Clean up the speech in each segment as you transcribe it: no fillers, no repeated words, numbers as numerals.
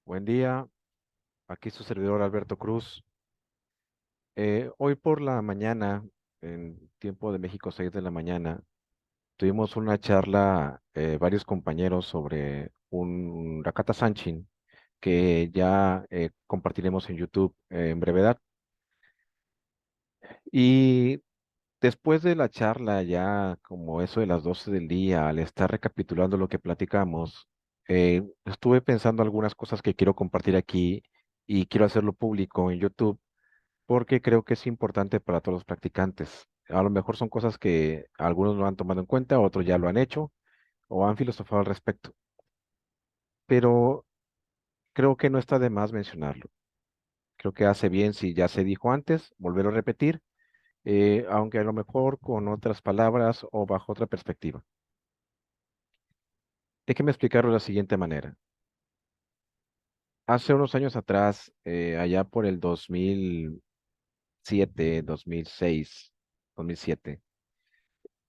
Buen día, aquí su servidor Alberto Cruz. Hoy por la mañana, en tiempo de México, 6 de la mañana, tuvimos una charla, varios compañeros sobre un Rakata Sanchin que ya compartiremos en YouTube en brevedad. Y después de la charla, ya como eso de las 12 del día, al estar recapitulando lo que platicamos, estuve pensando algunas cosas que quiero compartir aquí y quiero hacerlo público en YouTube porque creo que es importante para todos los practicantes. A lo mejor son cosas que algunos no han tomado en cuenta, otros ya lo han hecho o han filosofado al respecto, pero creo que no está de más mencionarlo. Creo que hace bien si ya se dijo antes, volverlo a repetir, aunque a lo mejor con otras palabras o bajo otra perspectiva. Déjeme explicarlo de la siguiente manera. Hace unos años atrás, allá por el 2007, 2006, 2007,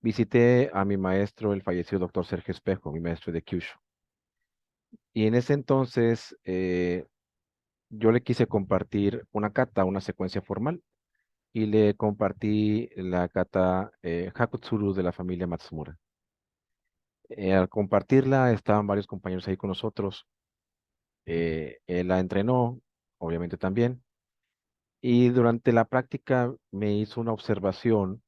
visité a mi maestro, el fallecido doctor Sergio Espejo, mi maestro de Kyushu. Y en ese entonces yo le quise compartir una kata, una secuencia formal, y le compartí la kata Hakutsuru de la familia Matsumura. Al compartirla estaban varios compañeros ahí con nosotros. Él la entrenó, obviamente también, y durante la práctica me hizo una observación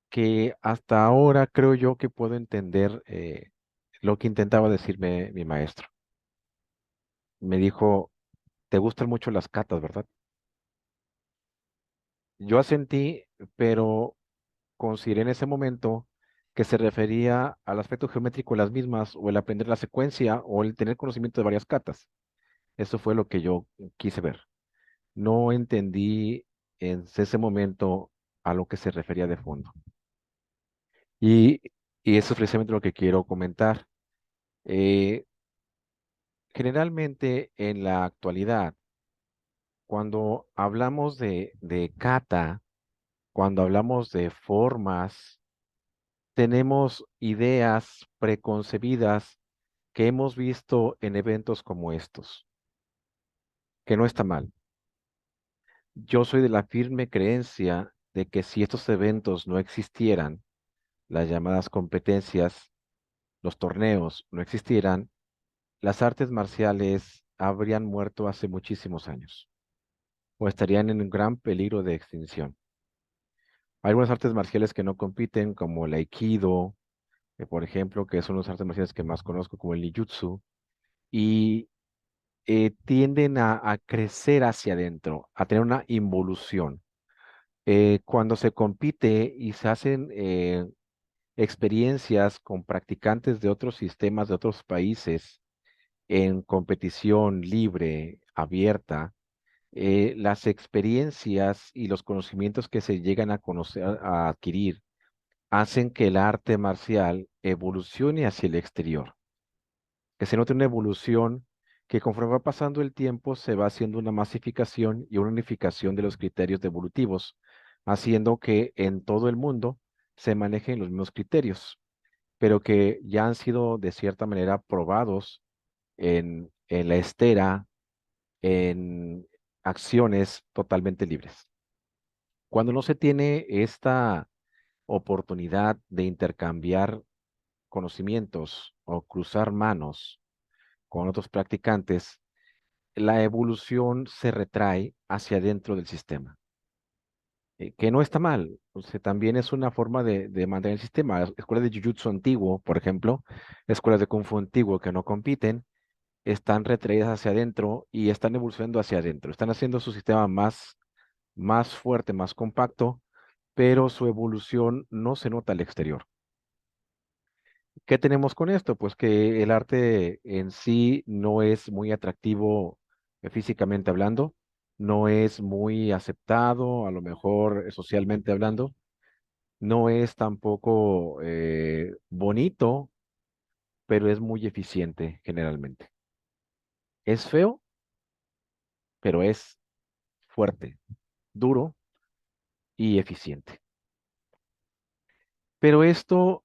que hasta ahora creo yo que puedo entender lo que intentaba decirme mi maestro. Me dijo, te gustan mucho las catas, ¿verdad? Yo asentí, pero consideré en ese momento que se refería al aspecto geométrico de las mismas, o el aprender la secuencia, o el tener conocimiento de varias catas. Eso fue lo que yo quise ver. No entendí en ese momento a lo que se refería de fondo. Y, y eso es precisamente lo que quiero comentar. Eh, Generalmente en la actualidad, cuando hablamos de kata, cuando hablamos de formas, tenemos ideas preconcebidas que hemos visto en eventos como estos, que no está mal. Yo soy de la firme creencia de que si estos eventos no existieran, las llamadas competencias, los torneos no existieran, las artes marciales habrían muerto hace muchísimos años o estarían en un gran peligro de extinción. Hay algunas artes marciales que no compiten, como el Aikido, por ejemplo, que son las artes marciales que más conozco, como el Ninjutsu, y tienden a crecer hacia adentro, a tener una involución. Cuando se compite y se hacen experiencias con practicantes de otros sistemas, de otros países, en competición libre, abierta, las experiencias y los conocimientos que se llegan a conocer, a adquirir, hacen que el arte marcial evolucione hacia el exterior, que se note una evolución que conforme va pasando el tiempo se va haciendo una masificación y una unificación de los criterios evolutivos, haciendo que en todo el mundo se manejen los mismos criterios, pero que ya han sido de cierta manera probados en la estera, en acciones totalmente libres. Cuando no se tiene esta oportunidad de intercambiar conocimientos o cruzar manos con otros practicantes, la evolución se retrae hacia dentro del sistema, que no está mal. O sea, también es una forma de mantener el sistema. Escuelas de Jiu-Jitsu antiguo, por ejemplo, escuelas de Kung Fu antiguo que no compiten, están retraídas hacia adentro y están evolucionando hacia adentro. Están haciendo su sistema más fuerte, más compacto, pero su evolución no se nota al exterior. ¿Qué tenemos con esto? Pues que el arte en sí no es muy atractivo físicamente hablando, no es muy aceptado, a lo mejor socialmente hablando, no es tampoco bonito, pero es muy eficiente generalmente. Es feo, pero es fuerte, duro y eficiente. Pero esto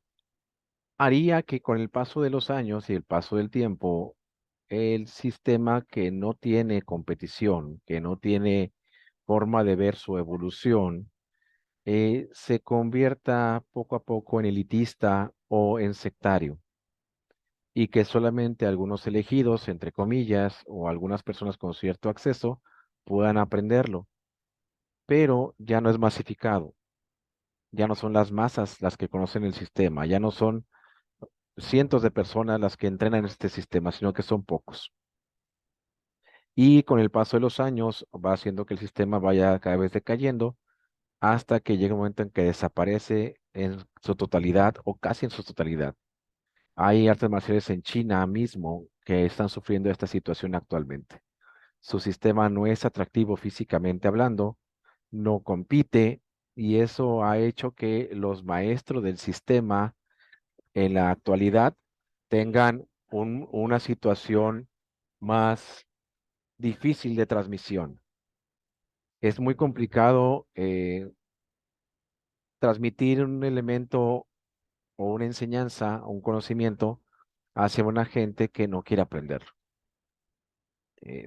haría que con el paso de los años y el paso del tiempo, el sistema que no tiene competición, que no tiene forma de ver su evolución, se convierta poco a poco en elitista o en sectario y que solamente algunos elegidos, entre comillas, o algunas personas con cierto acceso puedan aprenderlo, pero ya no es masificado, ya no son las masas las que conocen el sistema, ya no son cientos de personas las que entrenan este sistema, sino que son pocos. Y con el paso de los años va haciendo que el sistema vaya cada vez decayendo hasta que llega un momento en que desaparece en su totalidad o casi en su totalidad. Hay artes marciales en China mismo que están sufriendo esta situación actualmente. Su sistema no es atractivo físicamente hablando, no compite y eso ha hecho que los maestros del sistema en la actualidad tengan una situación más difícil de transmisión. Es muy complicado transmitir un elemento o una enseñanza o un conocimiento hacia una gente que no quiere aprender,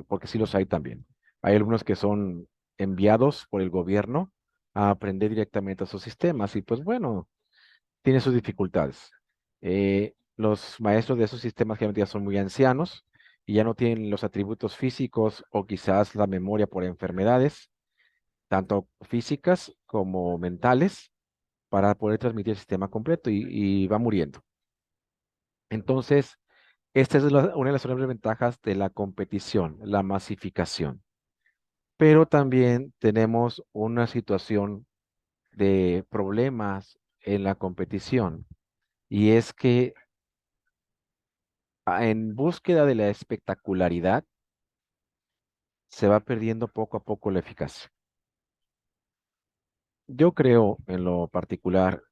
porque sí los hay también. Hay algunos que son enviados por el gobierno a aprender directamente a sus sistemas y pues bueno, tiene sus dificultades. Los maestros de esos sistemas generalmente ya son muy ancianos y ya no tienen los atributos físicos o quizás la memoria por enfermedades, tanto físicas como mentales, para poder transmitir el sistema completo y va muriendo. Entonces, esta es una de las enormes ventajas de la competición, la masificación. Pero también tenemos una situación de problemas en la competición y es que en búsqueda de la espectacularidad se va perdiendo poco a poco la eficacia. Yo creo en lo particular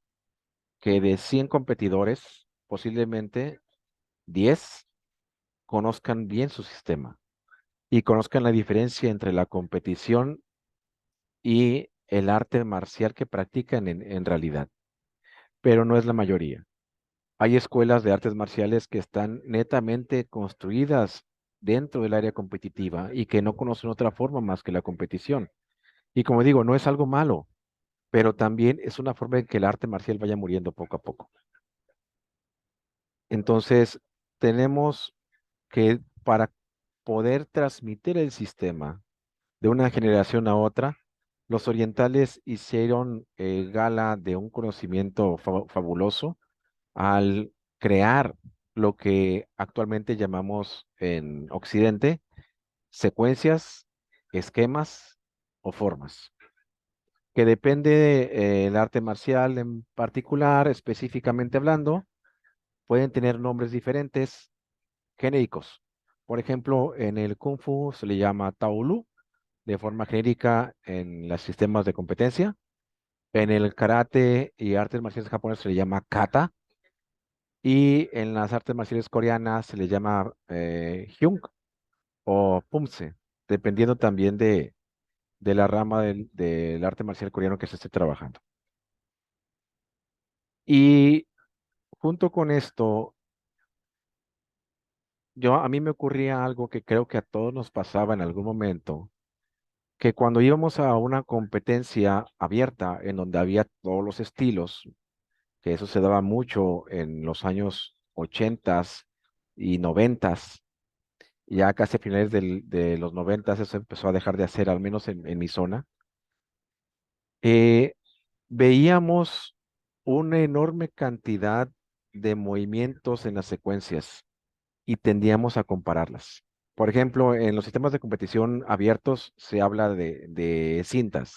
que de 100 competidores, posiblemente 10 conozcan bien su sistema y conozcan la diferencia entre la competición y el arte marcial que practican en realidad, pero no es la mayoría. Hay escuelas de artes marciales que están netamente construidas dentro del área competitiva y que no conocen otra forma más que la competición. Y como digo, no es algo malo, pero también es una forma en que el arte marcial vaya muriendo poco a poco. Entonces, tenemos que para poder transmitir el sistema de una generación a otra, los orientales hicieron gala de un conocimiento fabuloso al crear lo que actualmente llamamos en Occidente secuencias, esquemas o formas, que depende del arte marcial en particular, específicamente hablando, pueden tener nombres diferentes, genéricos. Por ejemplo, en el Kung Fu se le llama Taolu de forma genérica en los sistemas de competencia. En el karate y artes marciales japonesas se le llama kata. Y en las artes marciales coreanas se le llama hyung o pumse, dependiendo también de la rama del arte marcial coreano que se esté trabajando. Y junto con esto, a mí me ocurría algo que creo que a todos nos pasaba en algún momento, que cuando íbamos a una competencia abierta en donde había todos los estilos, que eso se daba mucho en los años 80 y 90, ya casi a finales de los 90 eso empezó a dejar de hacer, al menos en mi zona. eh, Veíamos una enorme cantidad de movimientos en las secuencias y tendíamos a compararlas. Por ejemplo, en los sistemas de competición abiertos se habla de cintas.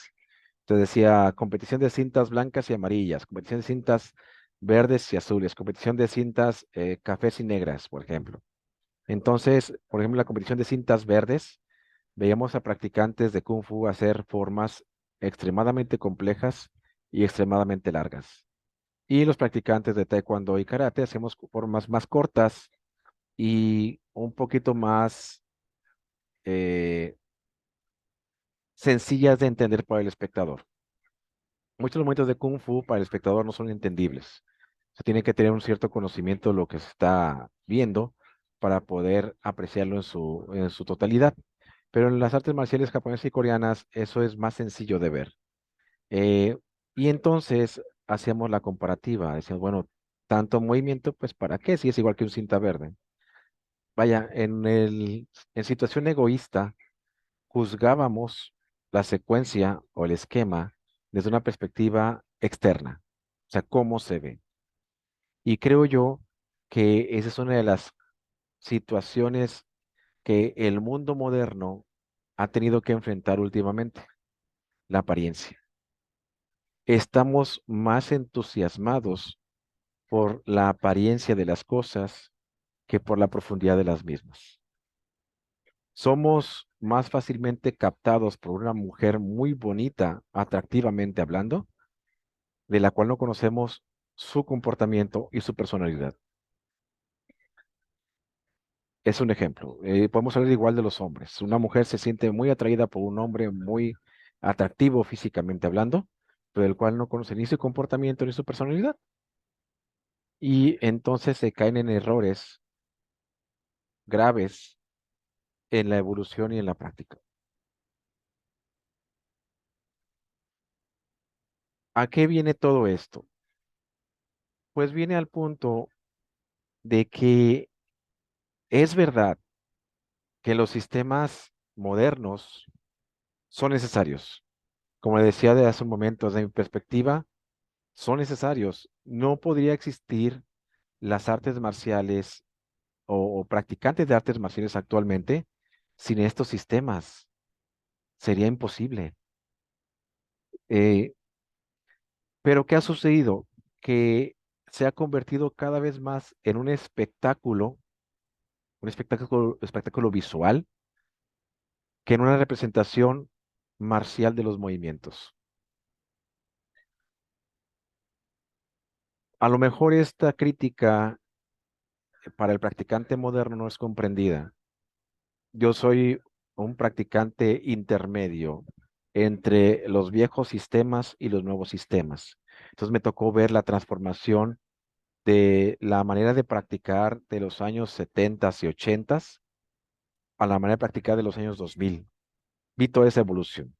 Te decía competición de cintas blancas y amarillas, competición de cintas verdes y azules, competición de cintas cafés y negras, por ejemplo. Entonces, por ejemplo, la competición de cintas verdes, veíamos a practicantes de Kung Fu hacer formas extremadamente complejas y extremadamente largas. Y los practicantes de Taekwondo y Karate hacemos formas más cortas y un poquito más eh, sencillas de entender para el espectador. Muchos momentos de Kung Fu para el espectador no son entendibles. Se tiene que tener un cierto conocimiento de lo que se está viendo para poder apreciarlo en su totalidad. Pero en las artes marciales japonesas y coreanas eso es más sencillo de ver. Eh, y entonces hacíamos la comparativa, decíamos, bueno, tanto movimiento, pues ¿para qué? Si es igual que un cinta verde. Vaya, en situación egoísta, juzgábamos la secuencia o el esquema desde una perspectiva externa, o sea, cómo se ve. Y creo yo que esa es una de las situaciones que el mundo moderno ha tenido que enfrentar últimamente, la apariencia. Estamos más entusiasmados por la apariencia de las cosas que por la profundidad de las mismas. Somos más fácilmente captados por una mujer muy bonita, atractivamente hablando, de la cual no conocemos su comportamiento y su personalidad. Es un ejemplo. Podemos hablar igual de los hombres. Una mujer se siente muy atraída por un hombre muy atractivo físicamente hablando, pero del cual no conoce ni su comportamiento ni su personalidad. Y entonces se caen en errores graves en la evolución y en la práctica. ¿A qué viene todo esto? Pues viene al punto de que es verdad que los sistemas modernos son necesarios. Como le decía de hace un momento, desde mi perspectiva, son necesarios. No podría existir las artes marciales o practicantes de artes marciales actualmente sin estos sistemas. Sería imposible. Eh, pero ¿qué ha sucedido? Que se ha convertido cada vez más en un espectáculo visual que en una representación marcial de los movimientos. A lo mejor esta crítica para el practicante moderno no es comprendida. Yo soy un practicante intermedio entre los viejos sistemas y los nuevos sistemas. Entonces me tocó ver la transformación de la manera de practicar de los años 70 y 80 a la manera de practicar de los años 2000. Vi toda esa evolución.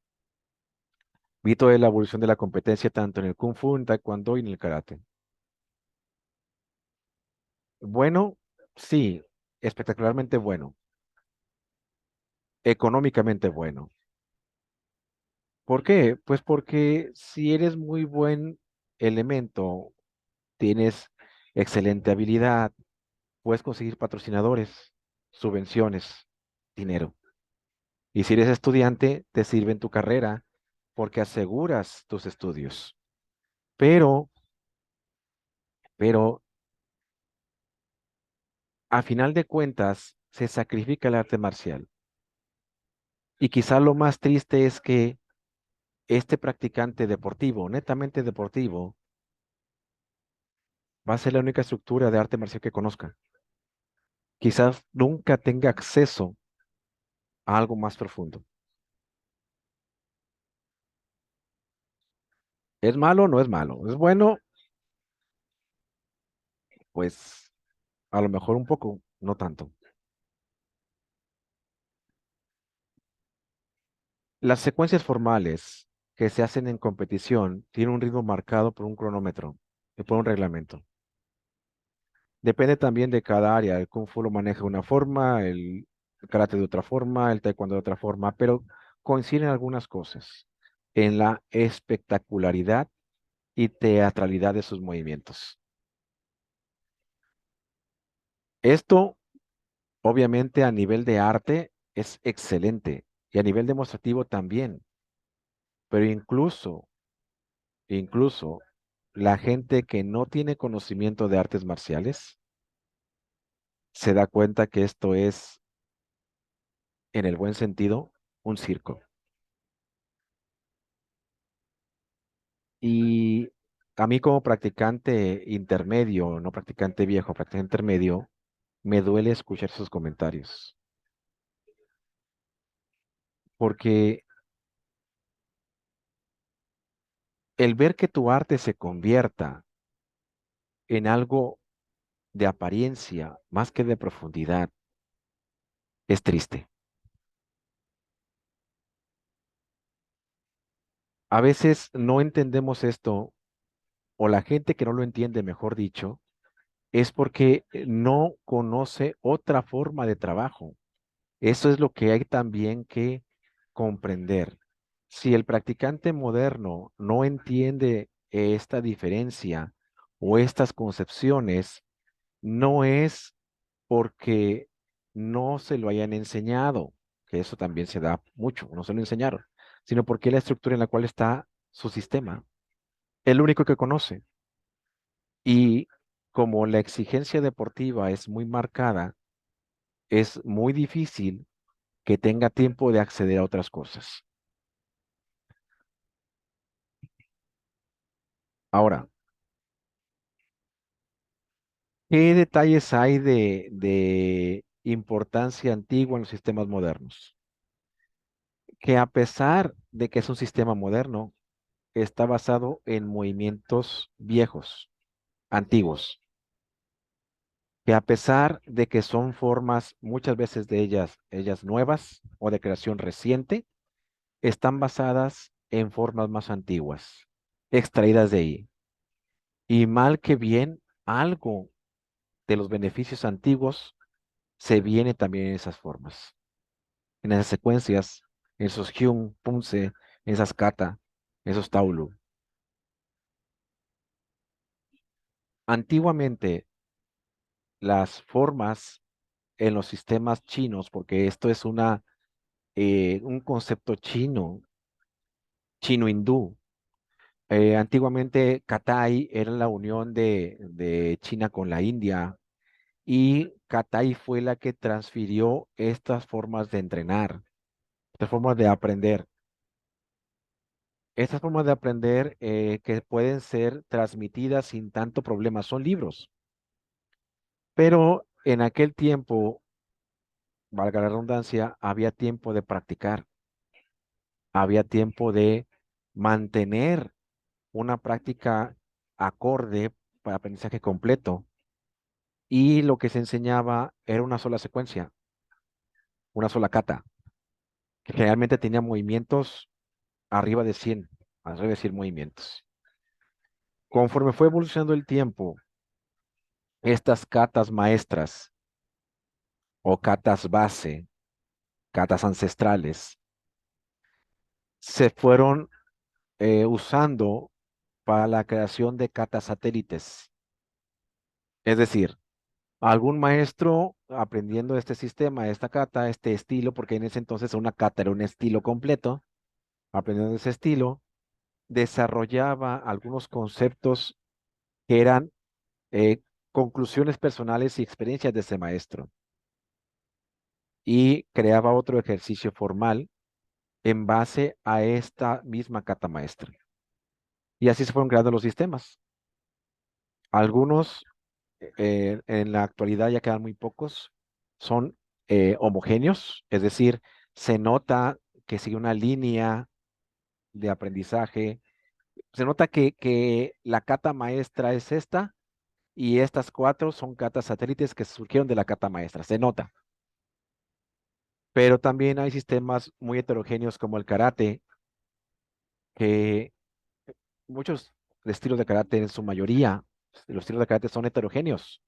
Vi toda la evolución de la competencia tanto en el Kung Fu, en Taekwondo y en el Karate. Bueno, sí, espectacularmente bueno, económicamente bueno. ¿Por qué? Pues porque si eres muy buen elemento, tienes excelente habilidad, puedes conseguir patrocinadores, subvenciones, dinero. Y si eres estudiante, te sirve en tu carrera porque aseguras tus estudios. Pero, pero, a final de cuentas, se sacrifica el arte marcial. Y quizá lo más triste es que este practicante deportivo, netamente deportivo, va a ser la única estructura de arte marcial que conozca. Quizás nunca tenga acceso a algo más profundo. ¿Es malo? No es malo. ¿Es bueno? Pues a lo mejor un poco, no tanto. Las secuencias formales que se hacen en competición tienen un ritmo marcado por un cronómetro y por un reglamento. Depende también de cada área. El Kung Fu lo maneja de una forma, el Karate de otra forma, el Taekwondo de otra forma, pero coinciden algunas cosas en la espectacularidad y teatralidad de sus movimientos. Esto, obviamente, a nivel de arte es excelente y a nivel demostrativo también, pero incluso la gente que no tiene conocimiento de artes marciales se da cuenta que esto es, en el buen sentido, un circo. Y a mí como practicante intermedio, no practicante viejo, practicante intermedio, me duele escuchar sus comentarios, porque el ver que tu arte se convierta en algo de apariencia más que de profundidad, es triste. A veces no entendemos esto, o la gente que no lo entiende, mejor dicho, es porque no conoce otra forma de trabajo. Eso es lo que hay también que comprender. Si el practicante moderno no entiende esta diferencia o estas concepciones, no es porque no se lo hayan enseñado, que eso también se da mucho, no se lo enseñaron, sino porque es la estructura en la cual está su sistema, el único que conoce. Y como la exigencia deportiva es muy marcada, es muy difícil que tenga tiempo de acceder a otras cosas. Ahora, ¿qué detalles hay de importancia antigua en los sistemas modernos? Que a pesar de que es un sistema moderno, está basado en movimientos viejos, antiguos, que a pesar de que son formas, muchas veces de ellas nuevas o de creación reciente, están basadas en formas más antiguas, extraídas de ahí. Y mal que bien, algo de los beneficios antiguos se viene también en esas formas, en esas secuencias, en esos Hyun, Punse, en esas Kata, esos Taulu. Antiguamente, las formas en los sistemas chinos, porque esto es un concepto chino, chino-hindú. Antiguamente, Katai era la unión de China con la India y Katai fue la que transfirió estas formas de entrenar, estas formas de aprender. Estas formas de aprender que pueden ser transmitidas sin tanto problema son libros, pero en aquel tiempo, valga la redundancia, había tiempo de practicar, había tiempo de mantener una práctica acorde para aprendizaje completo y lo que se enseñaba era una sola secuencia, una sola kata, que generalmente tenía movimientos arriba de 100, arriba de 100 movimientos. Conforme fue evolucionando el tiempo, estas katas maestras o catas base, catas ancestrales, se fueron usando para la creación de catas satélites. Es decir, algún maestro aprendiendo este sistema, esta cata, este estilo, porque en ese entonces una cata era un estilo completo, aprendiendo ese estilo, desarrollaba algunos conceptos que eran eh, conclusiones personales y experiencias de ese maestro y creaba otro ejercicio formal en base a esta misma cata maestra. Y así se fueron creando los sistemas. Algunos en la actualidad ya quedan muy pocos, son homogéneos, es decir, se nota que sigue una línea de aprendizaje, se nota que la cata maestra es esta y estas cuatro son catas satélites que surgieron de la cata maestra, se nota. Pero también hay sistemas muy heterogéneos como el karate, que muchos estilos de karate en su mayoría, los estilos de karate son heterogéneos.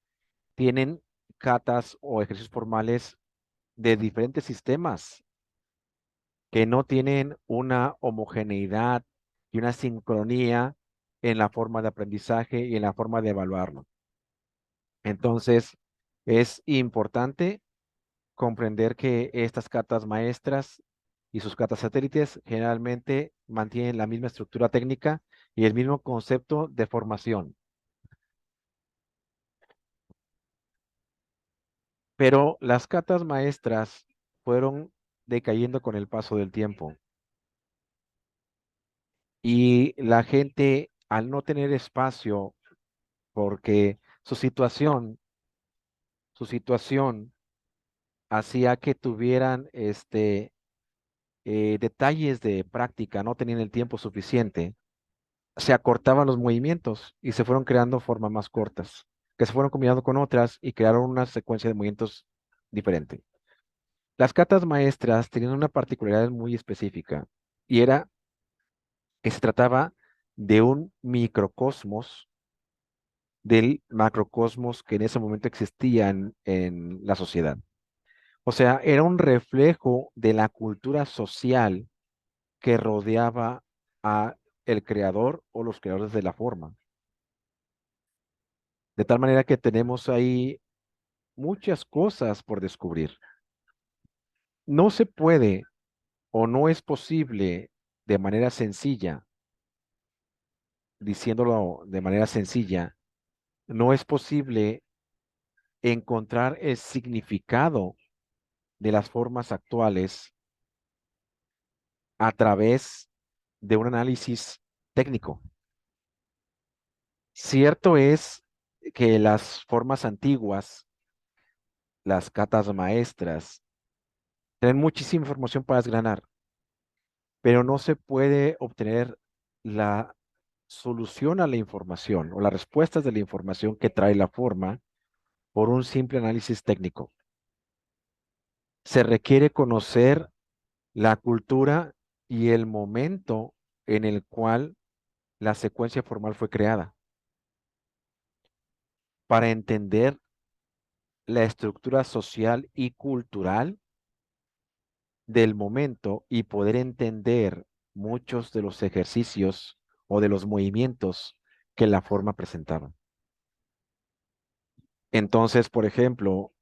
Tienen katas o ejercicios formales de diferentes sistemas que no tienen una homogeneidad y una sincronía en la forma de aprendizaje y en la forma de evaluarlo. Entonces, es importante comprender que estas catas maestras y sus catas satélites generalmente mantienen la misma estructura técnica y el mismo concepto de formación, pero las catas maestras fueron decayendo con el paso del tiempo y la gente al no tener espacio porque su situación hacía que tuvieran detalles de práctica, no tenían el tiempo suficiente, se acortaban los movimientos y se fueron creando formas más cortas, que se fueron combinando con otras y crearon una secuencia de movimientos diferente. Las catas maestras tenían una particularidad muy específica y era que se trataba de un microcosmos del macrocosmos que en ese momento existía en la sociedad. O sea, era un reflejo de la cultura social que rodeaba a el creador o los creadores de la forma. De tal manera que tenemos ahí muchas cosas por descubrir. No se puede o no es posible de manera sencilla, diciéndolo de manera sencilla, no es posible encontrar el significado de las formas actuales a través de un análisis técnico. Cierto es que las formas antiguas, las catas maestras, tienen muchísima información para desgranar, pero no se puede obtener la solución a la información o las respuestas de la información que trae la forma por un simple análisis técnico. Se requiere conocer la cultura y el momento en el cual la secuencia formal fue creada para entender la estructura social y cultural del momento y poder entender muchos de los ejercicios o de los movimientos que la forma presentaba. Entonces, por ejemplo,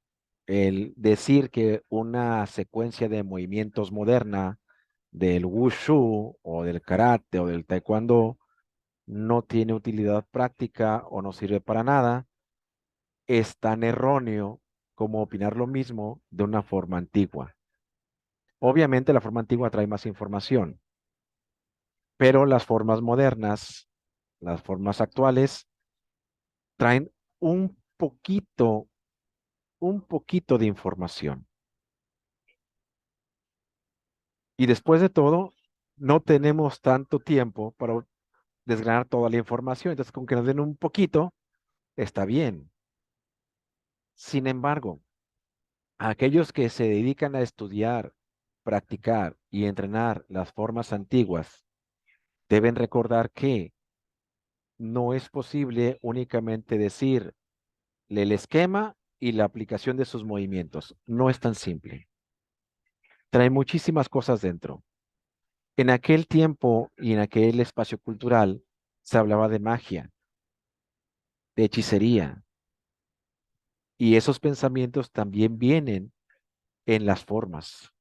el decir que una secuencia de movimientos moderna del wushu o del karate o del taekwondo no tiene utilidad práctica o no sirve para nada, es tan erróneo como opinar lo mismo de una forma antigua. Obviamente la forma antigua trae más información, pero las formas modernas, las formas actuales, traen un poquito de información. Y después de todo, no tenemos tanto tiempo para desgranar toda la información. Entonces, con que nos den un poquito, está bien. Sin embargo, aquellos que se dedican a estudiar, practicar y entrenar las formas antiguas deben recordar que no es posible únicamente decirle el esquema y la aplicación de sus movimientos. No es tan simple. Trae muchísimas cosas dentro. En aquel tiempo y en aquel espacio cultural se hablaba de magia, de hechicería, y esos pensamientos también vienen en las formas.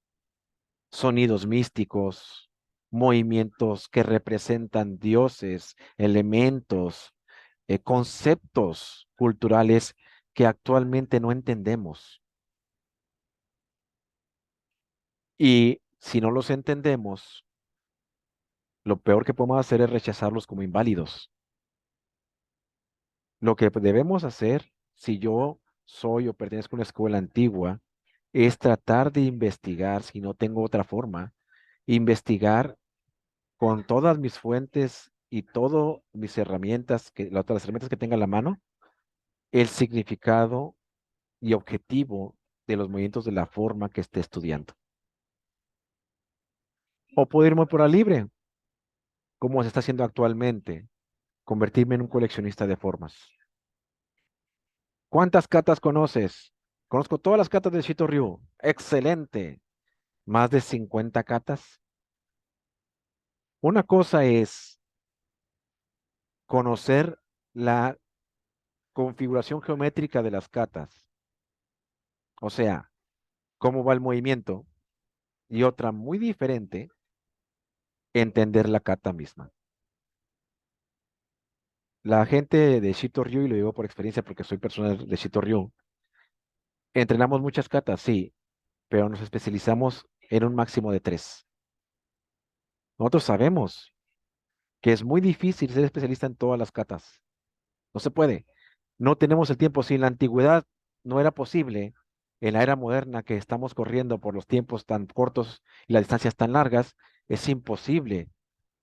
Sonidos místicos, movimientos que representan dioses, elementos, conceptos culturales que actualmente no entendemos. Y si no los entendemos, lo peor que podemos hacer es rechazarlos como inválidos. Lo que debemos hacer, si yo soy o pertenezco a una escuela antigua, es tratar de investigar, si no tengo otra forma, investigar con todas mis fuentes y todas mis herramientas, las herramientas que tenga a la mano, el significado y objetivo de los movimientos de la forma que esté estudiando. O puedo irme por la libre, como se está haciendo actualmente, convertirme en un coleccionista de formas. ¿Cuántas catas conoces? Conozco todas las catas de Shito Ryu. Excelente. Más de 50 catas. Una cosa es conocer la configuración geométrica de las catas, o sea, cómo va el movimiento, y otra muy diferente, entender la kata misma. La gente de Shito Ryu, y lo digo por experiencia porque soy persona de Shito Ryu, entrenamos muchas katas, sí, pero nos especializamos en un máximo de tres. Nosotros sabemos que es muy difícil ser especialista en todas las katas. No se puede. No tenemos el tiempo. Si en la antigüedad no era posible, en la era moderna que estamos corriendo por los tiempos tan cortos y las distancias tan largas, es imposible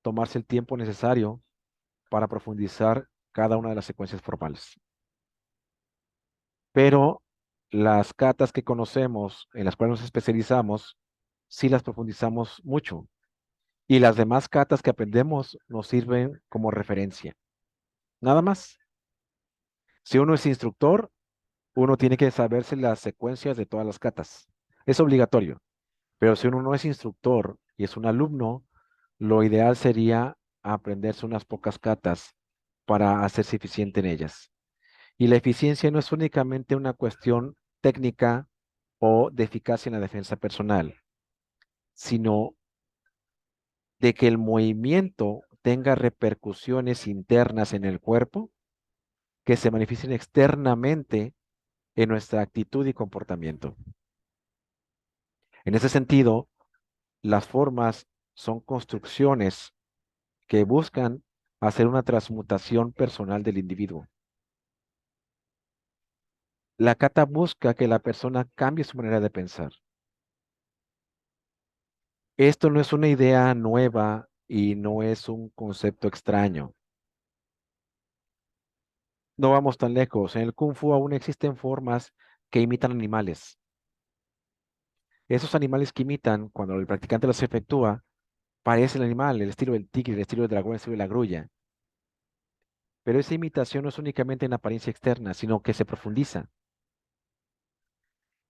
tomarse el tiempo necesario para profundizar cada una de las secuencias formales. pero las catas que conocemos, en las cuales nos especializamos, sí las profundizamos mucho. Y las demás catas que aprendemos nos sirven como referencia. Nada más. Si uno es instructor, uno tiene que saberse las secuencias de todas las catas. Es obligatorio. Pero si uno no es instructor y es un alumno, lo ideal sería aprenderse unas pocas catas para hacerse eficiente en ellas. Y la eficiencia no es únicamente una cuestión técnica o de eficacia en la defensa personal, sino de que el movimiento tenga repercusiones internas en el cuerpo que se manifiesten externamente en nuestra actitud y comportamiento. En ese sentido, las formas son construcciones que buscan hacer una transmutación personal del individuo. La kata busca que la persona cambie su manera de pensar. Esto no es una idea nueva y no es un concepto extraño. No vamos tan lejos. En el Kung Fu aún existen formas que imitan animales. Esos animales que imitan, cuando el practicante los efectúa, parece el animal, el estilo del tigre, el estilo del dragón, el estilo de la grulla. Pero esa imitación no es únicamente en apariencia externa, sino que se profundiza.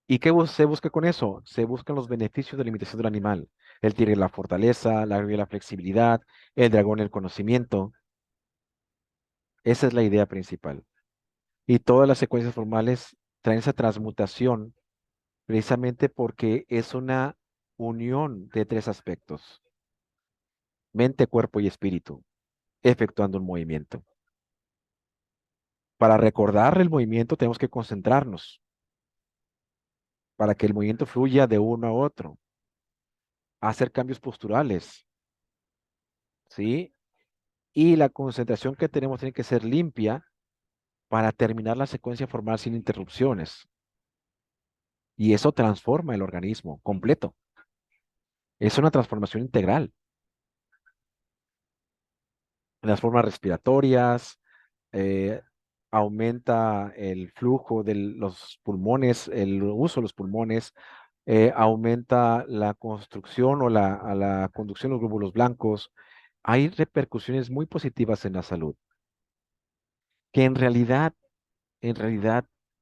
¿Y qué se busca con eso? Se buscan los beneficios de la imitación del animal. El tigre la fortaleza, la grulla la flexibilidad, el dragón el conocimiento. Esa es la idea principal. Y todas las secuencias formales traen esa transmutación precisamente porque es una unión de tres aspectos: mente, cuerpo y espíritu, efectuando un movimiento. Para recordar el movimiento tenemos que concentrarnos para que el movimiento fluya de uno a otro, hacer cambios posturales, ¿sí? Y la concentración que tenemos tiene que ser limpia para terminar la secuencia formal sin interrupciones. Y eso transforma el organismo completo. Es una transformación integral. Las formas respiratorias, eh, aumenta el flujo de los pulmones, el uso de los pulmones, aumenta la construcción o a la conducción de los glóbulos blancos. Hay repercusiones muy positivas en la salud, que en realidad,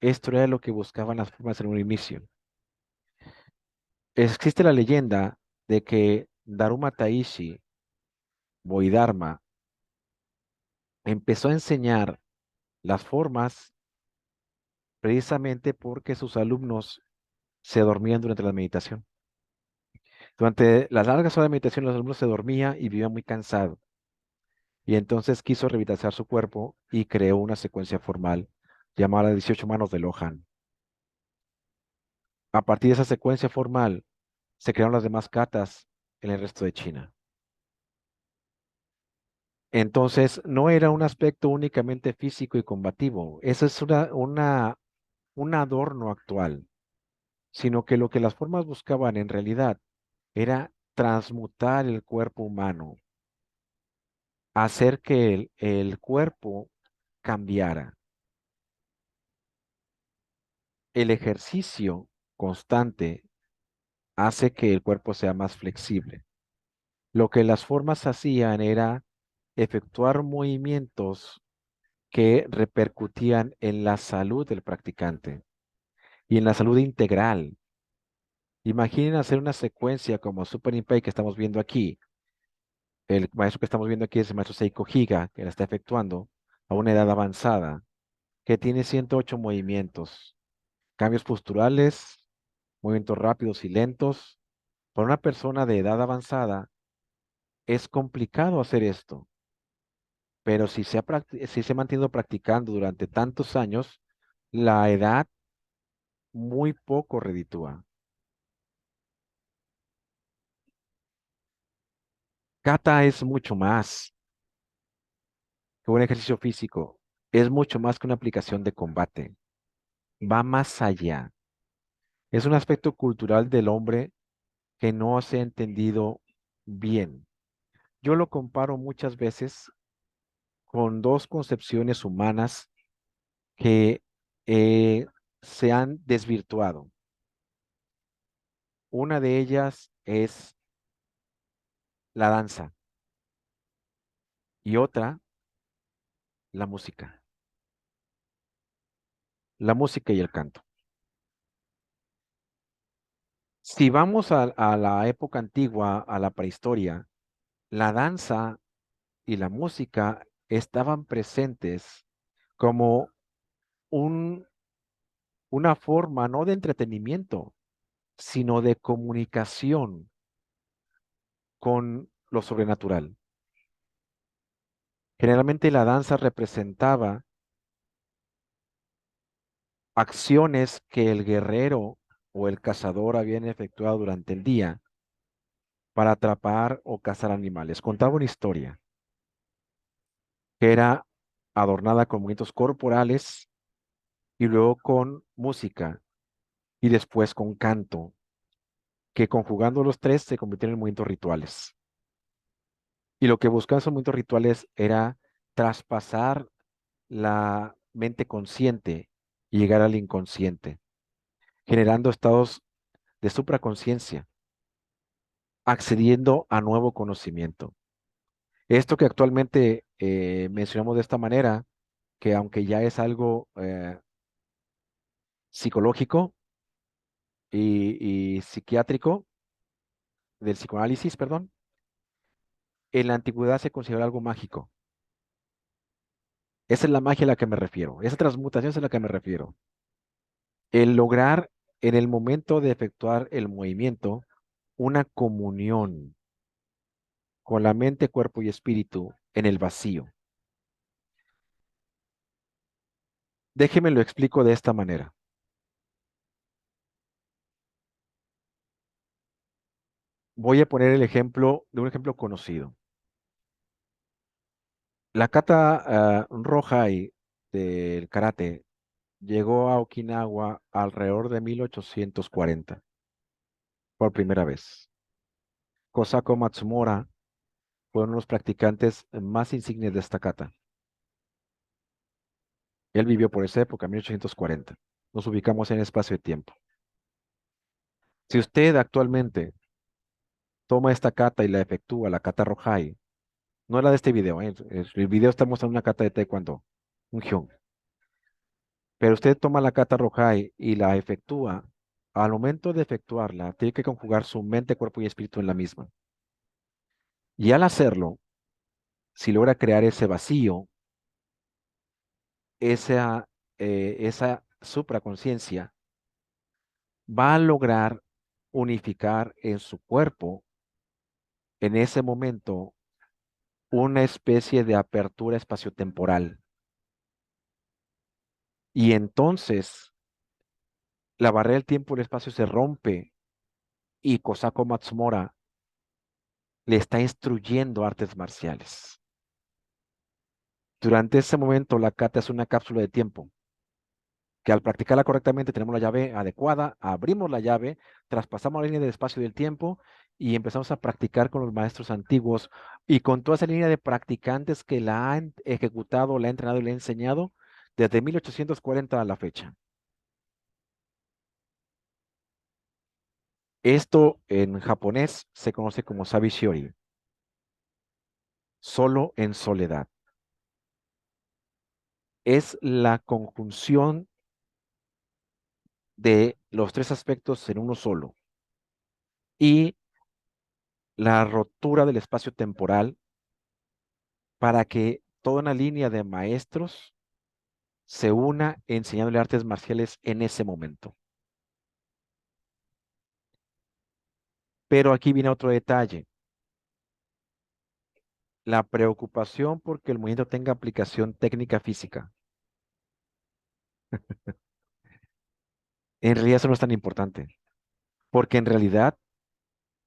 esto era lo que buscaban las formas en un inicio. Existe la leyenda de que Daruma Taishi Bodhidharma empezó a enseñar las formas precisamente porque sus alumnos se dormían durante la meditación. Durante las largas horas de meditación, los alumnos se dormían y vivían muy cansados. Y entonces quiso revitalizar su cuerpo y creó una secuencia formal llamada 18 manos de Lohan. A partir de esa secuencia formal, se crearon las demás katas en el resto de China. Entonces, no era un aspecto únicamente físico y combativo. Eso es un adorno actual, sino que lo que las formas buscaban en realidad era transmutar el cuerpo humano, hacer que el cuerpo cambiara. El ejercicio constante hace que el cuerpo sea más flexible. Lo que las formas hacían era efectuar movimientos que repercutían en la salud del practicante y en la salud integral. Imaginen hacer una secuencia como Super Impact que estamos viendo aquí. El maestro que estamos viendo aquí es el maestro Seiko Higa, que la está efectuando a una edad avanzada, que tiene 108 movimientos, cambios posturales, movimientos rápidos y lentos. Para una persona de edad avanzada es complicado hacer esto, pero si se ha mantenido practicando durante tantos años, la edad muy poco reditúa. Kata es mucho más que un ejercicio físico, es mucho más que una aplicación de combate, va más allá. Es un aspecto cultural del hombre que no se ha entendido bien. Yo lo comparo muchas veces con dos concepciones humanas que se han desvirtuado. Una de ellas es la danza y otra, la música. La música y el canto. Si vamos a la época antigua, a la prehistoria, la danza y la música estaban presentes como un, una forma no de entretenimiento, sino de comunicación con lo sobrenatural. Generalmente la danza representaba acciones que el guerrero o el cazador habían efectuado durante el día para atrapar o cazar animales. Contaba una historia que era adornada con movimientos corporales y luego con música y después con canto, que conjugando los tres se convirtieron en movimientos rituales. Y lo que buscaban esos movimientos rituales era traspasar la mente consciente y llegar al inconsciente, generando estados de supraconciencia, accediendo a nuevo conocimiento. Esto que actualmente mencionamos de esta manera, que aunque ya es algo psicológico y psiquiátrico, del psicoanálisis, perdón, en la antigüedad se considera algo mágico. Esa es la magia a la que me refiero. Esa transmutación es a la que me refiero. El lograr en el momento de efectuar el movimiento una comunión con la mente, cuerpo y espíritu en el vacío. Déjeme lo explico de esta manera. Voy a poner el ejemplo de un ejemplo conocido. La kata Rohai del karate llegó a Okinawa alrededor de 1840 por primera vez. Kosako Matsumora fue uno de los practicantes más insignes de esta kata. Él vivió por esa época, 1840. Nos ubicamos en espacio de tiempo. Si usted actualmente toma esta kata y la efectúa, la kata Rohai, no es la de este video, el video está mostrando una kata de taekwondo, un hyun. Pero usted toma la kata Rohai y la efectúa, al momento de efectuarla, tiene que conjugar su mente, cuerpo y espíritu en la misma. Y al hacerlo, si logra crear ese vacío, esa supraconciencia va a lograr unificar en su cuerpo, en ese momento, una especie de apertura espaciotemporal. Y entonces la barrera del tiempo y el espacio se rompe y Kosako Matsumora le está instruyendo artes marciales. Durante ese momento, la kata es una cápsula de tiempo que al practicarla correctamente tenemos la llave adecuada, abrimos la llave, traspasamos la línea del espacio y del tiempo y empezamos a practicar con los maestros antiguos y con toda esa línea de practicantes que la han ejecutado, la han entrenado y la han enseñado desde 1840 a la fecha. Esto en japonés se conoce como Sabi Shiori, solo en soledad. Es la conjunción de los tres aspectos en uno solo y la rotura del espacio temporal para que toda una línea de maestros se una enseñándole artes marciales en ese momento. Pero aquí viene otro detalle, la preocupación porque el movimiento tenga aplicación técnica física. En realidad eso no es tan importante, porque en realidad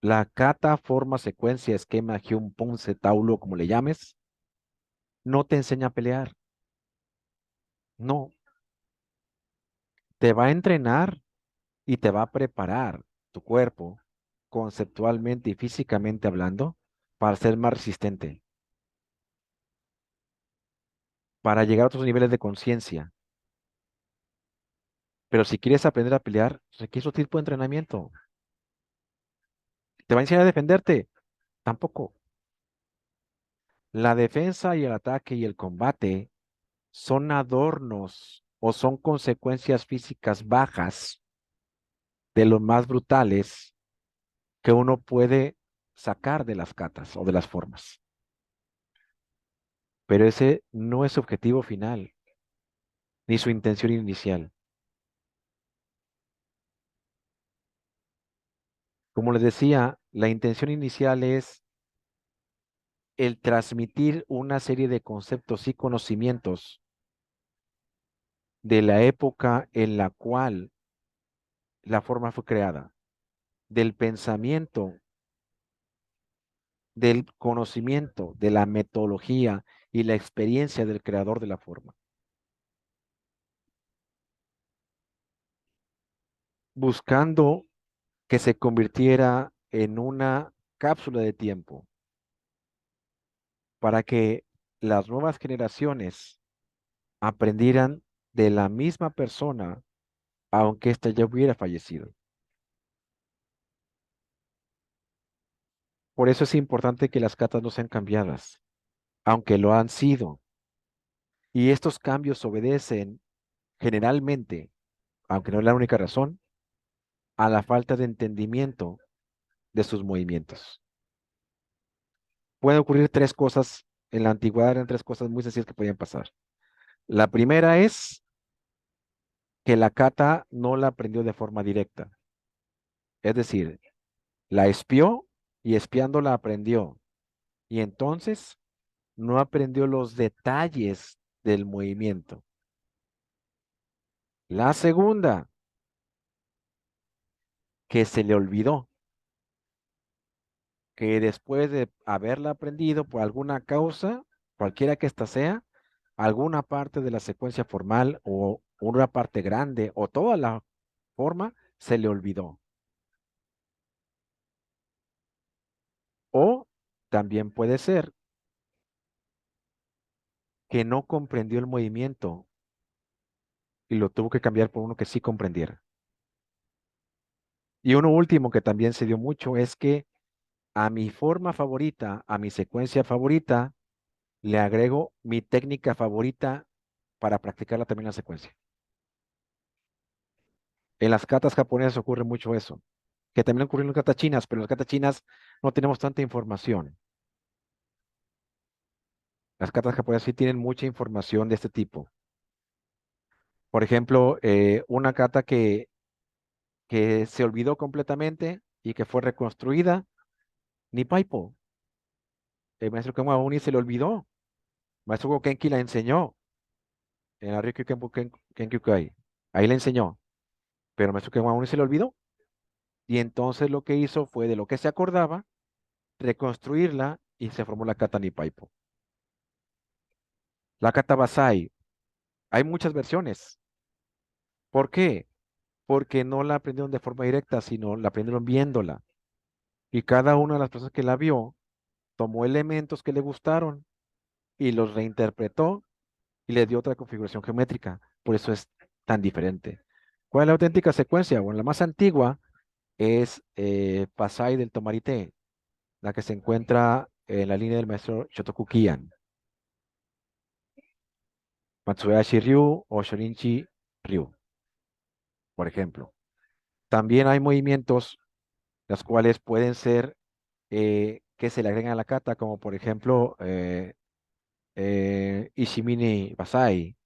la kata, forma, secuencia, esquema, hyun, ponce, taulo, como le llames, no te enseña a pelear. No, te va a entrenar y te va a preparar tu cuerpo conceptualmente y físicamente hablando para ser más resistente, para llegar a otros niveles de conciencia. Pero si quieres aprender a pelear, requiere otro tipo de entrenamiento. ¿Te va a enseñar a defenderte? Tampoco. La defensa y el ataque y el combate son adornos o son consecuencias físicas bajas de los más brutales que uno puede sacar de las catas o de las formas. Pero ese no es su objetivo final, ni su intención inicial. Como les decía, la intención inicial es el transmitir una serie de conceptos y conocimientos de la época en la cual la forma fue creada, del pensamiento, del conocimiento, de la metodología y la experiencia del creador de la forma, buscando que se convirtiera en una cápsula de tiempo para que las nuevas generaciones aprendieran de la misma persona, aunque ésta ya hubiera fallecido. Por eso es importante que las catas no sean cambiadas, aunque lo han sido. Y estos cambios obedecen generalmente, aunque no es la única razón, a la falta de entendimiento de sus movimientos. Pueden ocurrir tres cosas, en la antigüedad eran tres cosas muy sencillas que podían pasar. La primera es que la cata no la aprendió de forma directa, es decir, la espió y espiando la aprendió. Y entonces no aprendió los detalles del movimiento. La segunda, que se le olvidó, que después de haberla aprendido por alguna causa, cualquiera que ésta sea, alguna parte de la secuencia formal o una parte grande o toda la forma se le olvidó. O también puede ser que no comprendió el movimiento y lo tuvo que cambiar por uno que sí comprendiera. Y uno último que también se dio mucho es que a mi forma favorita, a mi secuencia favorita, le agrego mi técnica favorita para practicarla también en la secuencia. En las katas japonesas ocurre mucho eso, que también ocurre en las katas chinas, pero en las katas chinas no tenemos tanta información. Las katas japonesas sí tienen mucha información de este tipo. Por ejemplo, una kata que se olvidó completamente y que fue reconstruida, Nipaipo. El maestro Kamauni se le olvidó. Maestro Gokenki la enseñó en la Ryukyukai. Ahí le enseñó, pero el maestro Kamauni se le olvidó. Y entonces lo que hizo fue de lo que se acordaba, reconstruirla y se formó la kata Nipaipo. La kata Basai, hay muchas versiones. ¿Por qué? Porque no la aprendieron de forma directa, sino la aprendieron viéndola. Y cada una de las personas que la vio tomó elementos que le gustaron y los reinterpretó y le dio otra configuración geométrica. Por eso es tan diferente. ¿Cuál es la auténtica secuencia? Bueno, la más antigua es Pasai del Tomarité, la que se encuentra en la línea del maestro Shotoku Kian, Matsuyashi Ryu o Shorinchi Ryu, por ejemplo. También hay movimientos los cuales pueden ser que se le agregan a la kata, como por ejemplo Ishimine Basai.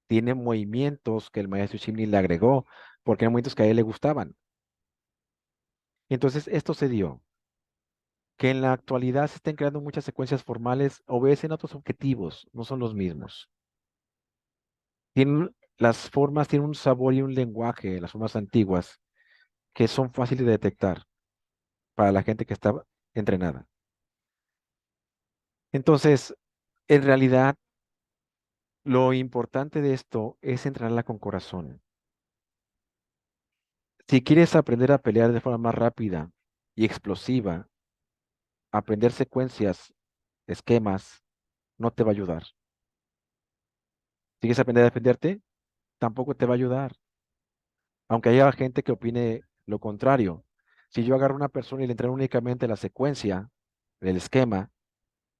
Tiene movimientos que el maestro Ishimine le agregó, porque eran movimientos que a él le gustaban. Entonces, esto se dio. Que en la actualidad se estén creando muchas secuencias formales, obedecen a otros objetivos, no son los mismos. Las formas tienen un sabor y un lenguaje, las formas antiguas, que son fáciles de detectar para la gente que está entrenada. Entonces, en realidad, lo importante de esto es entrenarla con corazón. Si quieres aprender a pelear de forma más rápida y explosiva, aprender secuencias, esquemas, no te va a ayudar. Si quieres aprender a defenderte, tampoco te va a ayudar. aunque haya gente que opine lo contrario. Si yo agarro a una persona y le entreno únicamente la secuencia, el esquema,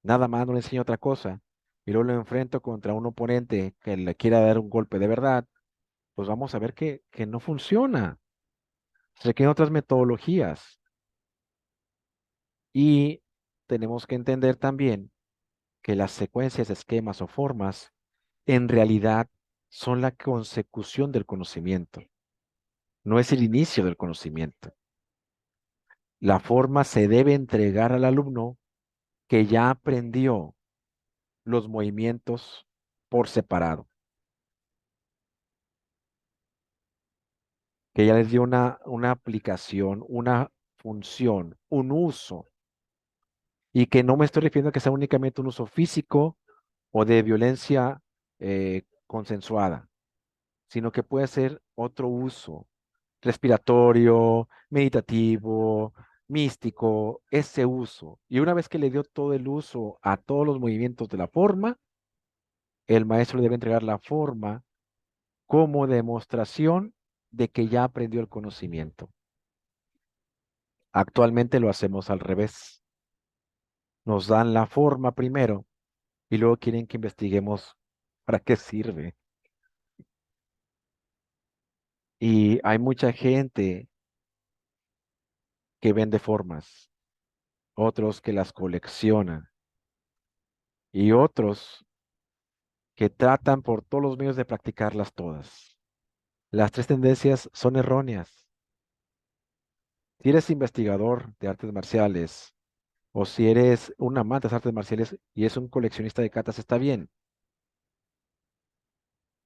nada más no le enseño otra cosa, y luego lo enfrento contra un oponente que le quiera dar un golpe de verdad, pues vamos a ver que no funciona. Se requieren otras metodologías y tenemos que entender también que las secuencias, esquemas o formas en realidad son la consecución del conocimiento, no es el inicio del conocimiento. La forma se debe entregar al alumno que ya aprendió los movimientos por separado, que ya les dio una aplicación, una función, un uso, y que no me estoy refiriendo a que sea únicamente un uso físico o de violencia consensuada, sino que puede ser otro uso respiratorio, meditativo, místico, ese uso. Y una vez que le dio todo el uso a todos los movimientos de la forma, el maestro le debe entregar la forma como demostración de que ya aprendió el conocimiento. Actualmente lo hacemos al revés. Nos dan la forma primero y luego quieren que investiguemos para qué sirve. Y hay mucha gente que vende formas, otros que las coleccionan y otros que tratan por todos los medios de practicarlas todas. Las tres tendencias son erróneas. Si eres investigador de artes marciales o si eres un amante de las artes marciales y es un coleccionista de katas, está bien.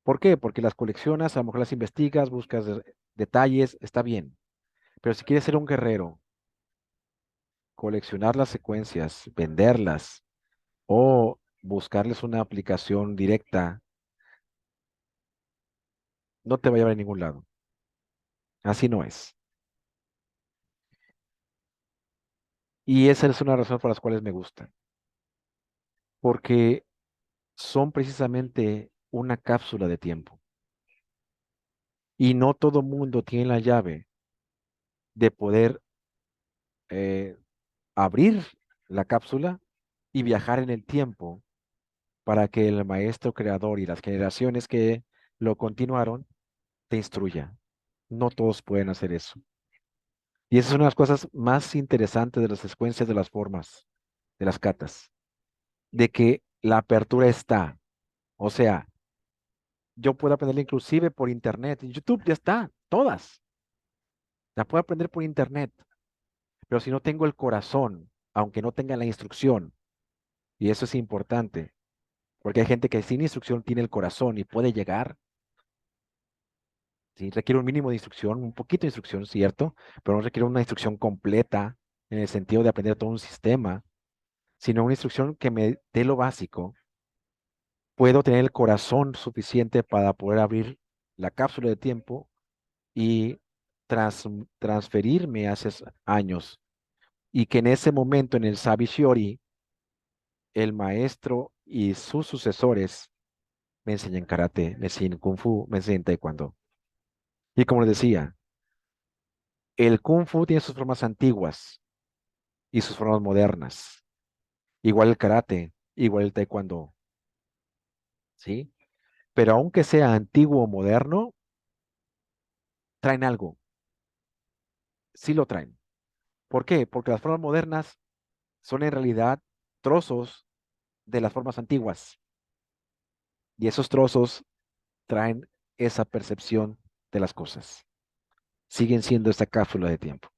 ¿Por qué? Porque las coleccionas, a lo mejor las investigas, buscas detalles, está bien. Pero si quieres ser un guerrero, coleccionar las secuencias, venderlas o buscarles una aplicación directa, no te va a llevar a ningún lado. Así no es. Y esa es una razón por las cuales me gustan. Porque son precisamente una cápsula de tiempo. Y no todo mundo tiene la llave de poder eh, abrir la cápsula y viajar en el tiempo para que el maestro creador y las generaciones que lo continuaron te instruya. No todos pueden hacer eso. Y esa es una de las cosas más interesantes de las secuencias de las formas, de las catas, de que la apertura está. O sea, yo puedo aprenderla inclusive por internet. En YouTube ya está, todas. La puedo aprender por internet. Pero si no tengo el corazón, aunque no tenga la instrucción, y eso es importante, porque hay gente que sin instrucción tiene el corazón y puede llegar, ¿sí? Requiere un mínimo de instrucción, un poquito de instrucción, cierto, pero no requiere una instrucción completa en el sentido de aprender todo un sistema, sino una instrucción que me dé lo básico. Puedo tener el corazón suficiente para poder abrir la cápsula de tiempo y transferirme hace años. Y que en ese momento, en el Sabi Shiori, el maestro y sus sucesores me enseñan karate, me enseñan kung fu, me enseñan taekwondo. Y como les decía, el kung fu tiene sus formas antiguas y sus formas modernas. Igual el karate, igual el taekwondo, ¿sí? Pero aunque sea antiguo o moderno, traen algo, sí lo traen. ¿Por qué? Porque las formas modernas son en realidad trozos de las formas antiguas y esos trozos traen esa percepción de las cosas. Siguen siendo esta cápsula de tiempo.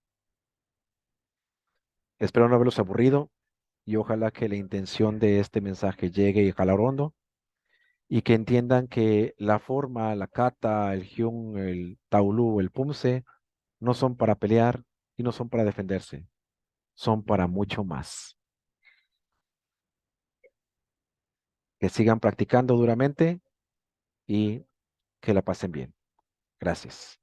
Espero no haberlos aburrido y ojalá que la intención de este mensaje llegue y jalar hondo y que entiendan que la forma, la kata, el hyun, el taolu, el pumse no son para pelear y no son para defenderse, son para mucho más. Que sigan practicando duramente y que la pasen bien. Gracias.